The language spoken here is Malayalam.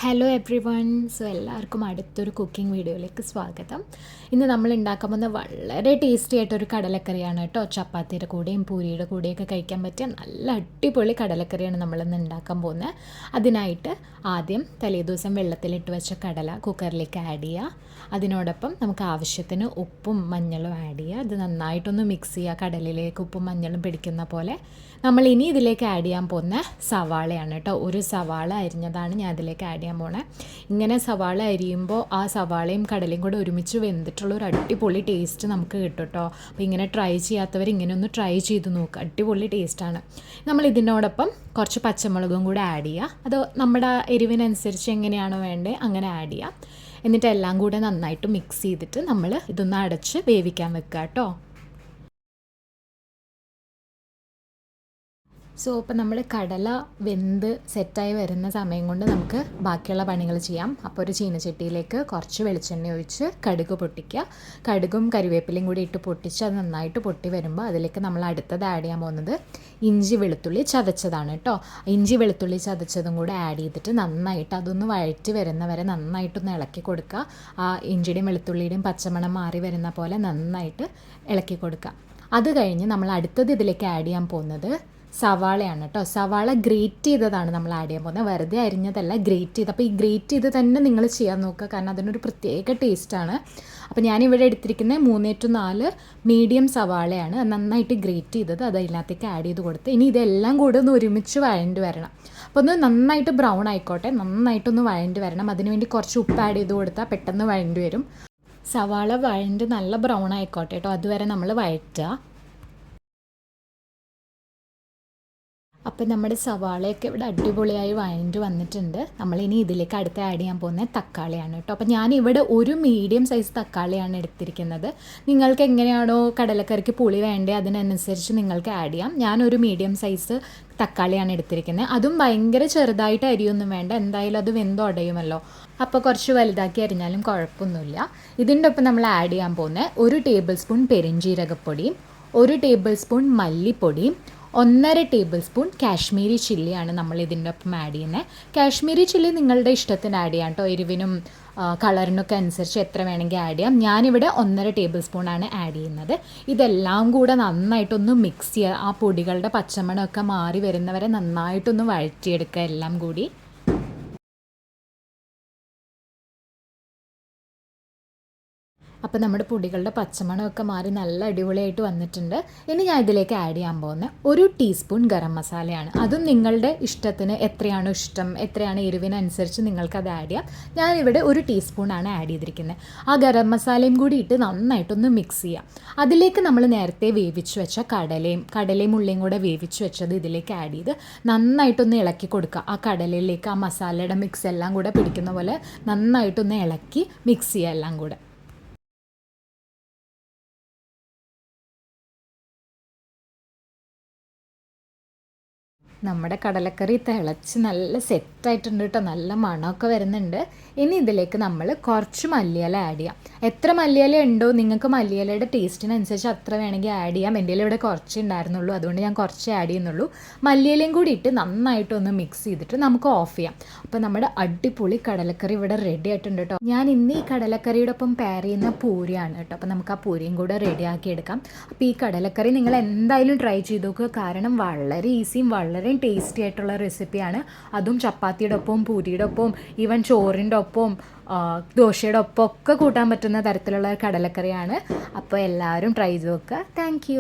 Hello every one. സോ എല്ലാവർക്കും അടുത്തൊരു കുക്കിംഗ് വീഡിയോയിലേക്ക് സ്വാഗതം. ഇന്ന് നമ്മൾ ഉണ്ടാക്കാൻ പോകുന്ന വളരെ ടേസ്റ്റി ആയിട്ടൊരു കടലക്കറിയാണ് കേട്ടോ. ചപ്പാത്തിയുടെ കൂടെയും പൂരിയുടെ കൂടെയൊക്കെ കഴിക്കാൻ പറ്റിയ നല്ല അടിപൊളി കടലക്കറിയാണ് നമ്മളിന്ന് ഉണ്ടാക്കാൻ പോകുന്നത്. അതിനായിട്ട് ആദ്യം തലേദിവസം വെള്ളത്തിലിട്ട് വെച്ച കടല കുക്കറിലേക്ക് ആഡ് ചെയ്യുക. അതിനോടൊപ്പം നമുക്ക് ആവശ്യത്തിന് ഉപ്പും മഞ്ഞളും ആഡ് ചെയ്യുക. ഇത് നന്നായിട്ടൊന്ന് മിക്സ് ചെയ്യുക. കടലിലേക്ക് ഉപ്പും മഞ്ഞളും പിടിക്കുന്ന പോലെ. നമ്മൾ ഇനി ഇതിലേക്ക് ആഡ് ചെയ്യാൻ പോകുന്ന സവാളയാണ് കേട്ടോ. ഒരു സവാള അരിഞ്ഞതാണ് ഞാൻ ഇതിലേക്ക് ആഡ് ചെയ്യാൻ പോണേ. ഇങ്ങനെ സവാള അരിയുമ്പോൾ ആ സവാളയും കടലയും കൂടെ ഒരുമിച്ച് വെന്തിട്ടുള്ള ഒരു അടിപൊളി ടേസ്റ്റ് നമുക്ക് കിട്ടും കേട്ടോ. അപ്പോൾ ഇങ്ങനെ ട്രൈ ചെയ്യാത്തവർ ഇങ്ങനെ ഒന്ന് ട്രൈ ചെയ്ത് നോക്കുക. അടിപൊളി ടേസ്റ്റാണ്. നമ്മൾ ഇതിനോടൊപ്പം കുറച്ച് പച്ചമുളകും കൂടെ ആഡ് ചെയ്യുക. അത് നമ്മുടെ എരിവിനനുസരിച്ച് എങ്ങനെയാണോ വേണ്ടത് അങ്ങനെ ആഡ് ചെയ്യുക. എന്നിട്ട് എല്ലാം കൂടെ നന്നായിട്ട് മിക്സ് ചെയ്തിട്ട് നമ്മൾ ഇതൊന്ന് അടച്ച് വേവിക്കാൻ വെക്കുക കേട്ടോ. സോ അപ്പോൾ നമ്മൾ കടല വെന്ത് സെറ്റായി വരുന്ന സമയം കൊണ്ട് നമുക്ക് ബാക്കിയുള്ള പണികൾ ചെയ്യാം. അപ്പോൾ ഒരു ചീനച്ചട്ടിയിലേക്ക് കുറച്ച് വെളിച്ചെണ്ണ ഒഴിച്ച് കടുക് പൊട്ടിക്കുക. കടുകും കരിവേപ്പിലയും കൂടി ഇട്ട് പൊട്ടിച്ച് അത് നന്നായിട്ട് പൊട്ടി വരുമ്പോൾ അതിലേക്ക് നമ്മൾ അടുത്തത് ആഡ് ചെയ്യാൻ പോകുന്നത് ഇഞ്ചി വെളുത്തുള്ളി ചതച്ചതാണ് കേട്ടോ. ഇഞ്ചി വെളുത്തുള്ളി ചതച്ചതും കൂടെ ആഡ് ചെയ്തിട്ട് നന്നായിട്ട് അതൊന്ന് വഴറ്റി വരുന്ന വരെ നന്നായിട്ടൊന്ന് ഇളക്കി കൊടുക്കുക. ആ ഇഞ്ചിയുടെയും വെളുത്തുള്ളിയുടെയും പച്ചമണം മാറി വരുന്ന പോലെ നന്നായിട്ട് ഇളക്കി കൊടുക്കുക. അത് കഴിഞ്ഞ് നമ്മൾ അടുത്തത് ഇതിലേക്ക് ആഡ് ചെയ്യാൻ പോകുന്നത് സവാളയാണ് കേട്ടോ. സവാള ഗ്രേറ്റ് ചെയ്തതാണ് നമ്മൾ ആഡ് ചെയ്യാൻ പോകുന്നത്. വെറുതെ അരിഞ്ഞതല്ല, ഗ്രേറ്റ് ചെയ്ത്. അപ്പോൾ ഈ ഗ്രേറ്റ് ചെയ്ത് തന്നെ നിങ്ങൾ ചെയ്യാൻ നോക്കുക, കാരണം അതിനൊരു പ്രത്യേക ടേസ്റ്റാണ്. അപ്പോൾ ഞാനിവിടെ എടുത്തിരിക്കുന്നത് 3 to 4 മീഡിയം സവാളയാണ് നന്നായിട്ട് ഗ്രേറ്റ് ചെയ്തത്. അത് അതിനകത്തേക്ക് ആഡ് ചെയ്ത് കൊടുത്ത് ഇനി ഇതെല്ലാം കൂടെ ഒന്ന് ഒരുമിച്ച് വഴണ്ടി വരണം. അപ്പോൾ ഒന്ന് നന്നായിട്ട് ബ്രൗൺ ആയിക്കോട്ടെ, നന്നായിട്ടൊന്ന് വഴണ്ടി വരണം. അതിനുവേണ്ടി കുറച്ച് ഉപ്പ് ആഡ് ചെയ്ത് കൊടുത്താൽ പെട്ടെന്ന് വഴണ്ടി വരും. സവാള വഴണ്ട് നല്ല ബ്രൗൺ ആയിക്കോട്ടെ കേട്ടോ, അതുവരെ നമ്മൾ വഴറ്റുക. അപ്പോൾ നമ്മുടെ സവാളയൊക്കെ ഇവിടെ അടിപൊളിയായി വഴണ്ട് വന്നിട്ടുണ്ട്. നമ്മളിനി ഇതിലേക്ക് അടുത്ത് ആഡ് ചെയ്യാൻ പോകുന്നത് തക്കാളിയാണ് കേട്ടോ. അപ്പോൾ ഞാനിവിടെ ഒരു മീഡിയം സൈസ് തക്കാളിയാണ് എടുത്തിരിക്കുന്നത്. നിങ്ങൾക്ക് എങ്ങനെയാണോ കടലക്കറിക്ക് പുളി വേണ്ടത് അതിനനുസരിച്ച് നിങ്ങൾക്ക് ആഡ് ചെയ്യാം. ഞാനൊരു മീഡിയം സൈസ് തക്കാളിയാണ് എടുത്തിരിക്കുന്നത്. അതും ഭയങ്കര ചെറുതായിട്ട് അരിയൊന്നും വേണ്ട, എന്തായാലും അത് വെന്തുടയുമല്ലോ. അപ്പോൾ കുറച്ച് വലുതാക്കി അരിഞ്ഞാലും കുഴപ്പമൊന്നുമില്ല. ഇതിൻ്റെ ഒപ്പം നമ്മൾ ആഡ് ചെയ്യാൻ പോകുന്നത് 1 ടേബിൾ സ്പൂൺ പെരിഞ്ജീരകപ്പൊടിയും 1 ടേബിൾ സ്പൂൺ മല്ലിപ്പൊടിയും 1.5 ടേബിൾ സ്പൂൺ കാശ്മീരി ചില്ലിയാണ് നമ്മൾ ഇതിൻ്റെ ഒപ്പം ആഡ് ചെയ്യുന്നത്. കാശ്മീരി ചില്ലി നിങ്ങളുടെ ഇഷ്ടത്തിന് ആഡ് ചെയ്യാം കേട്ടോ. എരിവിനും കളറിനൊക്കെ അനുസരിച്ച് എത്ര വേണമെങ്കിൽ ആഡ് ചെയ്യാം. ഞാനിവിടെ 1.5 ടേബിൾ സ്പൂണാണ് ആഡ് ചെയ്യുന്നത്. ഇതെല്ലാം കൂടെ നന്നായിട്ടൊന്ന് മിക്സ് ചെയ്യുക. ആ പൊടികളുടെ പച്ചമണമൊക്കെ മാറി വരുന്നവരെ നന്നായിട്ടൊന്ന് വഴറ്റിയെടുക്കുക എല്ലാം കൂടി. അപ്പോൾ നമ്മുടെ പൊടികളുടെ പച്ചമണമൊക്കെ മാറി നല്ല അടിപൊളിയായിട്ട് വന്നിട്ടുണ്ട്. ഇനി ഞാൻ ഇതിലേക്ക് ആഡ് ചെയ്യാൻ പോകുന്ന 1 ടീസ്പൂൺ ഗരം മസാലയാണ്. അതും നിങ്ങളുടെ ഇഷ്ടത്തിന് എത്രയാണോ ഇഷ്ടം, എത്രയാണ് എരിവിനനുസരിച്ച് നിങ്ങൾക്കത് ആഡ് ചെയ്യാം. ഞാനിവിടെ 1 ടീസ്പൂണാണ് ആഡ് ചെയ്തിരിക്കുന്നത്. ആ ഗരം മസാലയും കൂടി ഇട്ട് നന്നായിട്ടൊന്ന് മിക്സ് ചെയ്യാം. അതിലേക്ക് നമ്മൾ നേരത്തെ വേവിച്ച് വെച്ച കടലയും ഉള്ളിയും കൂടെ വേവിച്ച് വെച്ചത് ഇതിലേക്ക് ആഡ് ചെയ്ത് നന്നായിട്ടൊന്ന് ഇളക്കി കൊടുക്കുക. ആ കടലയിലേക്ക് ആ മസാലയുടെ മിക്സ് എല്ലാം കൂടെ പിടിക്കുന്ന പോലെ നന്നായിട്ടൊന്ന് ഇളക്കി മിക്സ് ചെയ്യുക എല്ലാം കൂടെ. നമ്മുടെ കടലക്കറി തിളച്ച് നല്ല സെറ്റായിട്ടുണ്ട് കേട്ടോ. നല്ല മണമൊക്കെ വരുന്നുണ്ട്. ഇനി ഇതിലേക്ക് നമ്മൾ കുറച്ച് മല്ലിയില ആഡ് ചെയ്യാം. എത്ര മല്ലിയില ഉണ്ടോ നിങ്ങൾക്ക് മല്ലിയിലയുടെ ടേസ്റ്റിനനുസരിച്ച് അത്ര വേണമെങ്കിൽ ആഡ് ചെയ്യാം. എൻ്റെ ഇവിടെ കുറച്ച് ഉണ്ടായിരുന്നുള്ളൂ, അതുകൊണ്ട് ഞാൻ കുറച്ച് ആഡ് ചെയ്യുന്നുള്ളൂ. മല്ലിയിലയും കൂടി ഇട്ട് നന്നായിട്ടൊന്ന് മിക്സ് ചെയ്തിട്ട് നമുക്ക് ഓഫ് ചെയ്യാം. അപ്പോൾ നമ്മുടെ അടിപൊളി കടലക്കറി ഇവിടെ റെഡി ആയിട്ടുണ്ട് കേട്ടോ. ഞാൻ ഇന്ന് ഈ കടലക്കറിയുടെ ഒപ്പം പെയർ ചെയ്യുന്ന പൂരിയാണ് കേട്ടോ. അപ്പോൾ നമുക്ക് ആ പൂരിയും കൂടെ റെഡിയാക്കി എടുക്കാം. അപ്പോൾ ഈ കടലക്കറി നിങ്ങൾ എന്തായാലും ട്രൈ ചെയ്ത് നോക്കുക, കാരണം വളരെ ഈസിയും വളരെ ടേസ്റ്റി ആയിട്ടുള്ള റെസിപ്പിയാണ്. അതും ചപ്പാത്തിയുടെ ഒപ്പവും പൂരിയുടെ ഒപ്പവും ഈവൻ ചോറിൻ്റെ ഒപ്പവും ദോശയുടെ ഒപ്പം ഒക്കെ കൂട്ടാൻ പറ്റുന്ന തരത്തിലുള്ള കടലക്കറിയാണ്. അപ്പോൾ എല്ലാവരും ട്രൈ ചെയ്ത് നോക്കുക. താങ്ക്